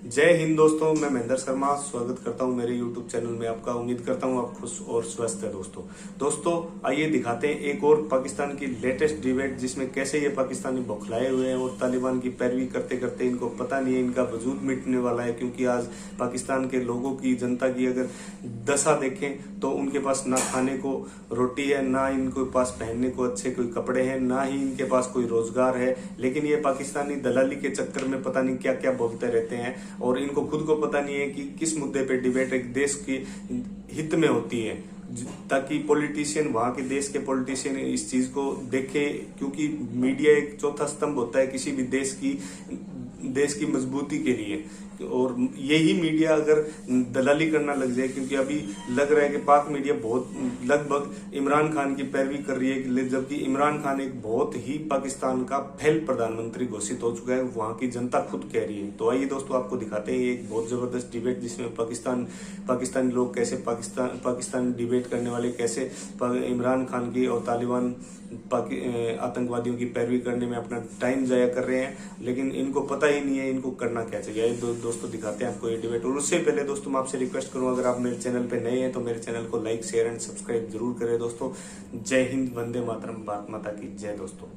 जय हिंद दोस्तों, मैं महेंद्र शर्मा स्वागत करता हूं मेरे YouTube चैनल में आपका। उम्मीद करता हूं आप खुश और स्वस्थ है। दोस्तों आइए दिखाते हैं एक और पाकिस्तान की लेटेस्ट डिबेट, जिसमें कैसे ये पाकिस्तानी बौखलाए हुए हैं और तालिबान की पैरवी करते करते इनको पता नहीं है इनका वजूद मिटने वाला है। क्योंकि आज पाकिस्तान के लोगों की, जनता की अगर दशा देखें तो उनके पास ना खाने को रोटी है, ना इनके पास पहनने को अच्छे कोई कपड़े हैं, ना ही इनके पास कोई रोजगार है। लेकिन ये पाकिस्तानी दलाली के चक्कर में पता नहीं क्या क्या बोलते रहते हैं और इनको खुद को पता नहीं है कि किस मुद्दे पे डिबेट एक देश के हित में होती है, ताकि पॉलिटिशियन, वहां के देश के पॉलिटिशियन इस चीज को देखे। क्योंकि मीडिया एक चौथा स्तंभ होता है किसी भी देश की मजबूती के लिए। और यही मीडिया अगर दलाली करना लग जाए, क्योंकि अभी लग रहा है कि पाक मीडिया बहुत लगभग इमरान खान की पैरवी कर रही है, जबकि इमरान खान एक बहुत ही पाकिस्तान का फेल प्रधानमंत्री घोषित हो चुका है, वहां की जनता खुद कह रही है। तो आइए दोस्तों आपको दिखाते हैं ये एक बहुत जबरदस्त डिबेट, जिसमें पाकिस्तानी लोग कैसे पाकिस्तान डिबेट करने वाले कैसे इमरान खान की और तालिबान आतंकवादियों की पैरवी करने में अपना टाइम जाया कर रहे हैं, लेकिन इनको पता ही नहीं है इनको करना क्या चाहिए। दोस्तों दिखाते हैं आपको ये डिबेट। और उससे पहले दोस्तों मैं आपसे रिक्वेस्ट करूं, अगर आप मेरे चैनल पे नए हैं तो मेरे चैनल को लाइक, शेयर एंड सब्सक्राइब जरूर करें दोस्तों। जय हिंद, वंदे मातरम, भारत माता की जय दोस्तों।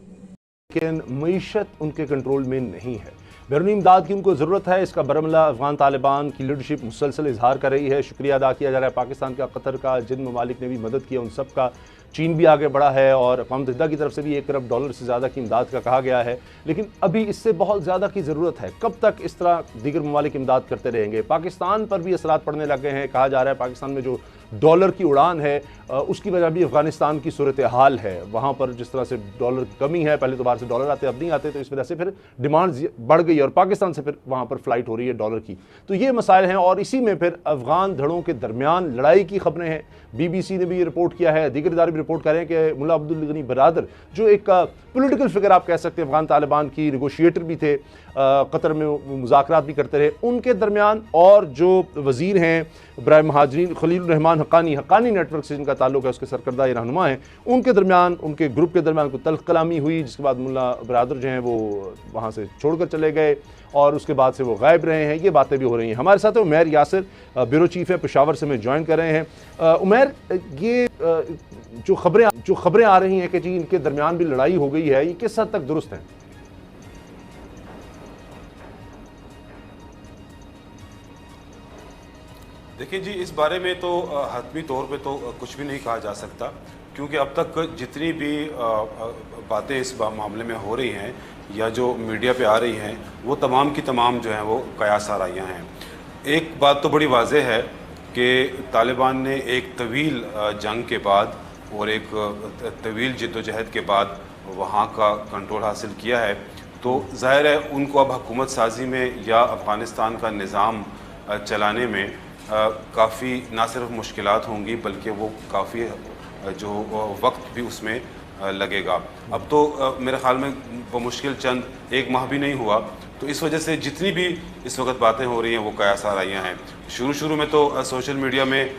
लेकिन मईशत उनके कंट्रोल में नहीं है, बैरूनी इमदाद की उनको ज़रूरत है। इसका बरमला अफगान तालिबान की लीडरशिप मुसलसल इजहार कर रही है। शुक्रिया अदा किया जा रहा है पाकिस्तान का, कतर का, जिन ममालिक ने भी मदद की उन सब का। चीन भी आगे बढ़ा है और अक़वाम मुत्तहिदा की तरफ से भी $1 अरब से ज़्यादा की इमदाद का कहा गया है। लेकिन अभी इससे बहुत ज़्यादा की ज़रूरत है। कब तक इस तरह दीगर ममालिक इमदाद करते रहेंगे? पाकिस्तान पर भी असरात पड़ने लग गए हैं। कहा जा रहा है पाकिस्तान में जो डॉलर की उड़ान है उसकी वजह भी अफगानिस्तान की सूरत हाल है। वहाँ पर जिस तरह से डॉलर की कमी है, पहले तो बाहर से डॉलर आते अब नहीं आते, तो इस वजह से फिर डिमांड बढ़ गई और पाकिस्तान से फिर वहाँ पर फ्लाइट हो रही है डॉलर की। तो ये मसाइल हैं और इसी में फिर अफगान धड़ों के दरमियान लड़ाई की खबरें हैं। BBC ने भी ये रिपोर्ट किया है, दीगर इदारे भी रिपोर्ट कर रहे हैं कि मुल्ला अब्दुल गनी बरादर, जो एक पॉलिटिकल फिगर आप कह सकते हैं, अफगान तालिबान की नेगोशिएटर भी थे, कतर में मुज़ाकरात भी करते रहे, उनके दरमियान और जो वज़ीर हैं बराए महाजरीन खलील रहमान हक्कानी नेटवर्क से जिनका ताल्लुक है, उसके सरकर्दा या रहनुमा हैं, उनके दरमियान, उनके ग्रुप के दरमियान कोई तल्ख कलामी हुई, जिसके बाद मुल्ला बरादर जो हैं वो वहाँ से छोड़कर चले गए और उसके बाद से वो गायब रहे हैं। ये बातें भी हो रही हैं। हमारे साथ है उमैर यासिर, ब्यूरो चीफ है, पेशावर से हमें ज्वाइन कर रहे हैं। उमैर, ये जो खबरें आ रही हैं कि जी इनके दरमियान भी लड़ाई हो गई है, ये किस हद तक दुरुस्त है? देखिए जी, इस बारे में तो हतमी तौर पे तो कुछ भी नहीं कहा जा सकता, क्योंकि अब तक जितनी भी बातें इस मामले में हो रही हैं या जो मीडिया पे आ रही हैं, वो तमाम की तमाम जो हैं वो कयास आराइयाँ हैं। एक बात तो बड़ी वाज़ेह है कि तालिबान ने एक तवील जंग के बाद और एक तवील जद्दोजहद के बाद वहाँ का कंट्रोल हासिल किया है, तो ज़ाहिर है उनको अब हुकूमत साजी में या अफ़गानिस्तान का निज़ाम चलाने में काफ़ी ना सिर्फ मुश्किलात होंगी, बल्कि वो काफ़ी जो वक्त भी उसमें लगेगा। अब तो मेरे ख़्याल में बमुश्किल चंद एक माह भी नहीं हुआ, तो इस वजह से जितनी भी इस वक्त बातें हो रही हैं वो कयास आराइयाँ हैं। शुरू में तो सोशल मीडिया में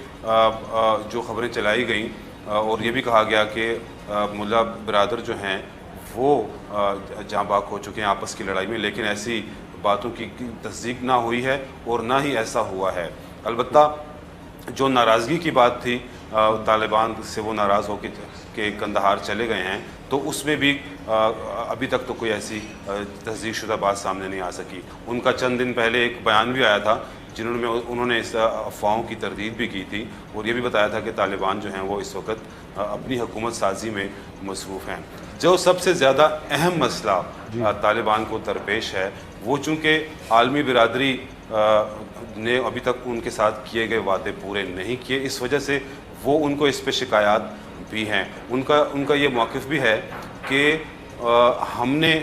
जो खबरें चलाई गई और ये भी कहा गया कि मुल्ला बरादर जो हैं वो जाँ बाग हो चुके हैं आपस की लड़ाई में, लेकिन ऐसी बातों की तस्दीक ना हुई है और ना ही ऐसा हुआ है। अलबत्ता जो नाराज़गी की बात थी, तालिबान से वो नाराज़ हो के कंदहार चले गए हैं, तो उसमें भी अभी तक तो कोई ऐसी तस्दीक शुदा बात सामने नहीं आ सकी। उनका चंद दिन पहले एक बयान भी आया था जिन्होंने उन्होंने इस अफवाहों की तरदीद भी की थी और ये भी बताया था कि तालिबान जो हैं वो इस वक्त अपनी हुकूमत साजी में मसरूफ़ हैं। जो सबसे ज़्यादा अहम मसला तालिबान को दरपेश है, वो चूँकि आलमी बिरादरी ने अभी तक उनके साथ किए गए वादे पूरे नहीं किए, इस वजह से वो उनको इस पे शिकायत भी हैं। उनका ये मौक़िफ़ भी है कि हमने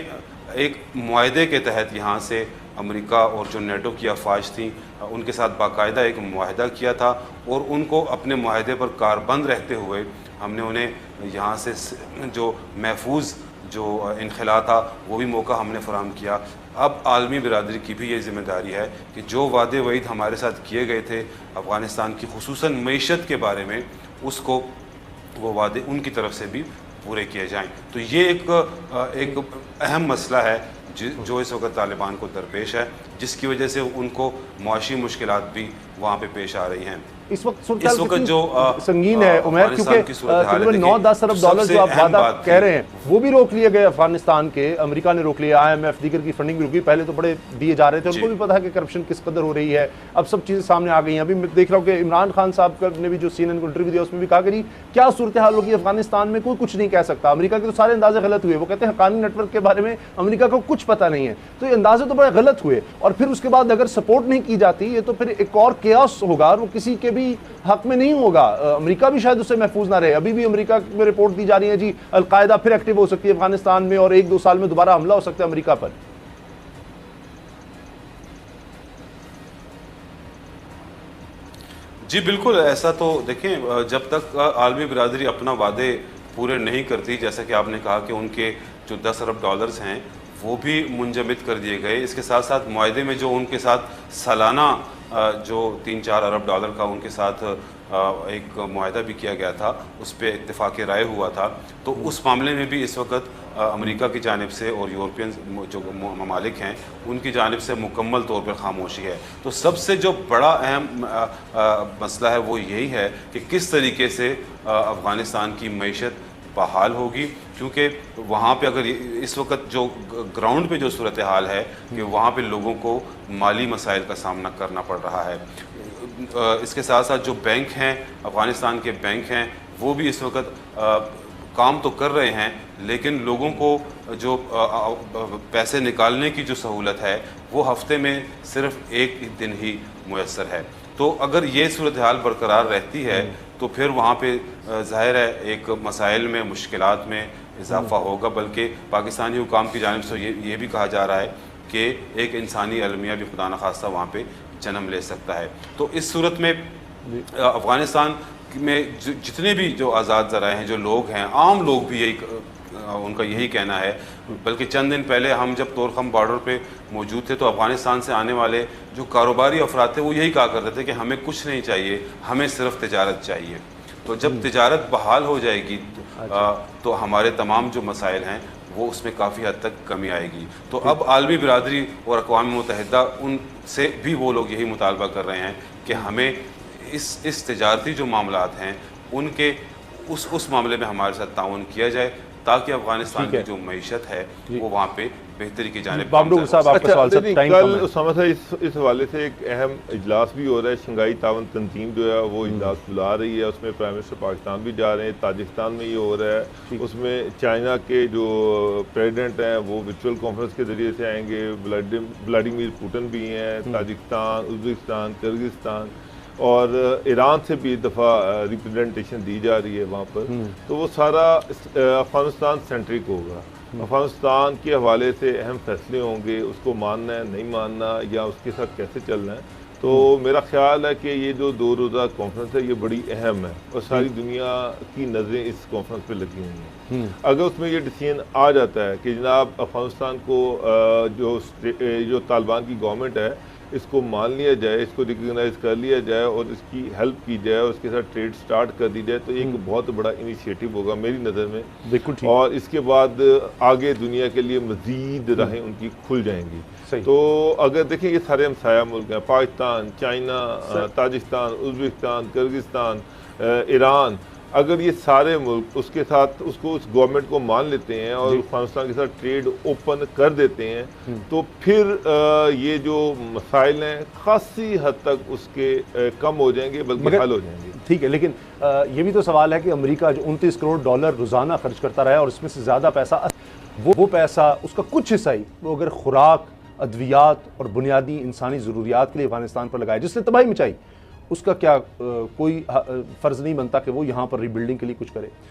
एक मुआहदे के तहत यहाँ से अमेरिका और जो नेटो की अफवाज थी उनके साथ बाकायदा एक मुआहदा किया था और उनको अपने मुआहदे पर कारबंद रहते हुए हमने उन्हें यहाँ से जो महफूज जो इनखला था वो भी मौका हमने फराहम किया। अब आलमी बिरादरी की भी ये ज़िम्मेदारी है कि जो वादे वईद हमारे साथ किए गए थे अफ़गानिस्तान की खुसूसन मईशत के बारे में, उसको वो वादे उनकी तरफ से भी पूरे किए जाएं। तो ये एक अहम मसला है जो इस वक्त तालिबान को दरपेश है, जिसकी वजह से उनको मुआशी मुश्किलात भी वहाँ पे पेश आ रही हैं। इस वक्त जो संगीन है उमैर, क्योंकि तकरीबन 9-10 अरब डॉलर जो आप वादा कह रहे हैं वो भी रोक लिए गए अफगानिस्तान के, अमेरिका ने रोक लिया, IMF दीगर की फंडिंग भी रुकी। पहले तो बड़े दिए जा रहे थे, उनको भी पता है कि करप्शन किस कदर हो रही है। अब सब चीज़ें सामने आ गई हैं। अभी मैं देख रहा हूँ कि इमरान खान साहब ने भी जो CNN को इंटरव्यू दिया उसमें भी कहा कि जी क्या सूरत हाल होगी अफगानिस्तान में, कोई कुछ नहीं कह सकता। अमेरिका के तो सारे अंदाजे गलत हुए। वो कहते हैं हक्कानी नेटवर्क के बारे में अमेरिका को कुछ पता नहीं है। तो ये अंदाजे तो बड़े गलत हुए, और फिर उसके बाद अगर सपोर्ट नहीं की जाती ये तो फिर एक और केओस होगा, और वो किसी के भी हक में नहीं होगा। अमेरिका भी शायद उससे महफूज ना रहे। अभी भी अमेरिका में रिपोर्ट दी जा रही है जी अल-कायदा फिर एक्टिव हो सकती है अफगानिस्तान में, और 1-2 साल में दोबारा हमला हो सकता है अमेरिका पर। जी बिल्कुल, ऐसा तो देखें, जब तक आलमी बिरादरी अपना वादे पूरे नहीं करती, जैसा कि आपने कहा कि उनके जो 10 अरब डॉलर्स हैं वो भी मुंजमद कर दिए गए। इसके साथ साथ मुआहदे में जो उनके साथ सालाना जो 3-4 अरब डॉलर का उनके साथ एक मुआहदा भी किया गया था, उस पर इत्तेफाक राय हुआ था। तो उस मामले में भी इस वक्त अमेरिका की जानिब से और यूरोपियन जो ममालिक हैं उनकी जानिब से मुकम्मल तौर पर खामोशी है। तो सबसे जो बड़ा अहम मसला है वो यही है कि किस तरीके से अफ़गानिस्तान की मईशत बहाल होगी, क्योंकि वहाँ पे अगर इस वक्त जो ग्राउंड पे जो सूरत हाल है कि वहाँ पे लोगों को माली मसाइल का सामना करना पड़ रहा है। इसके साथ साथ जो बैंक हैं, अफ़गानिस्तान के बैंक हैं, वो भी इस वक्त काम तो कर रहे हैं, लेकिन लोगों को जो पैसे निकालने की जो सहूलत है वो हफ्ते में सिर्फ एक दिन ही मुयस्सर है। तो अगर ये सूरत हाल बरकरार रहती है तो फिर वहाँ पे ज़ाहिर है एक मसाइल में, मुश्किलात में इजाफा होगा। बल्कि पाकिस्तानी हुकाम की जानिब से ये भी कहा जा रहा है कि एक इंसानी अलमिया भी खुदा न खास्ता वहाँ पे जन्म ले सकता है। तो इस सूरत में अफ़गानिस्तान में जितने भी जो आज़ाद ज़राए हैं, जो लोग हैं, आम लोग भी उनका यही कहना है। बल्कि चंद दिन पहले हम जब तोरखम बॉर्डर पे मौजूद थे तो अफ़गानिस्तान से आने वाले जो कारोबारी अफराद थे वो यही कहा करते थे कि हमें कुछ नहीं चाहिए, हमें सिर्फ तिजारत चाहिए। तो जब तिजारत बहाल हो जाएगी तो हमारे तमाम जो मसाइल हैं वो उसमें काफ़ी हद तक कमी आएगी। तो अब आलमी बिरादरी और अक़वाम मुत्तहिदा उनसे भी वो लोग यही मुतालबा कर रहे हैं कि हमें इस तिजारती जो मामलात हैं उनके उस मामले में हमारे साथ ताउन किया जाए, ताकि अफगानिस्तान की जो मईशत है वो वहाँ पे बेहतरी की जानिब। कल उसामा साहब इस हवाले से एक अहम इजलास भी हो रहा है। शंघाई तावन तंजीम जो है वो इजलास बुला रही है, उसमें प्राइम मिनिस्टर पाकिस्तान भी जा रहे हैं, ताजिकिस्तान में ये हो रहा है। उसमें चाइना के जो प्रेसिडेंट हैं वो वर्चुअल कॉन्फ्रेंस के ज़रिए से आएंगे, व्लादिमीर पुतिन भी हैं, ताजिकिस्तान, उज़्बेकिस्तान, किर्गिस्तान और ईरान से भी एक दफ़ा रिप्रेजेंटेशन दी जा रही है वहाँ पर। तो वो सारा अफ़गानिस्तान सेंट्रिक होगा। अफ़गानिस्तान के हवाले से अहम फैसले होंगे, उसको मानना है नहीं मानना या उसके साथ कैसे चलना है। तो मेरा ख्याल है कि ये जो 2 रोज़ा कॉन्फ्रेंस है ये बड़ी अहम है और सारी दुनिया की नज़रें इस कॉन्फ्रेंस पे लगी हुई हैं। अगर उसमें ये डिसीजन आ जाता है कि जनाब अफ़गानिस्तान को जो तालिबान की गवर्नमेंट है इसको मान लिया जाए, इसको रिकगनाइज कर लिया जाए और इसकी हेल्प की जाए और उसके साथ ट्रेड स्टार्ट कर दी जाए, तो एक बहुत बड़ा इनिशिएटिव होगा मेरी नज़र में। बिल्कुल। और इसके बाद आगे दुनिया के लिए मज़ीद राहें उनकी खुल जाएंगी। तो अगर देखें ये सारे हमसाया मुल्क हैं, Pakistan, China, Tajikistan, Uzbekistan, Kyrgyzstan, Iran, अगर ये सारे मुल्क उसके साथ उस गवर्नमेंट को मान लेते हैं और अफगानिस्तान के साथ ट्रेड ओपन कर देते हैं तो फिर ये जो मसाइल हैं खासी हद तक उसके कम हो जाएंगे, बल्कि हल हो जाएंगे। ठीक है, लेकिन ये भी तो सवाल है कि अमेरिका जो 29 करोड़ डॉलर रोज़ाना खर्च करता रहा है और इसमें से ज़्यादा पैसा वो पैसा उसका कुछ हिस्सा ही वो अगर खुराक, अद्वियात और बुनियादी इंसानी ज़रूरियात के लिए अफगानिस्तान पर लगाए, जिसने तबाही मचाई, उसका क्या कोई फ़र्ज़ नहीं बनता कि वो यहाँ पर रीबिल्डिंग के लिए कुछ करे।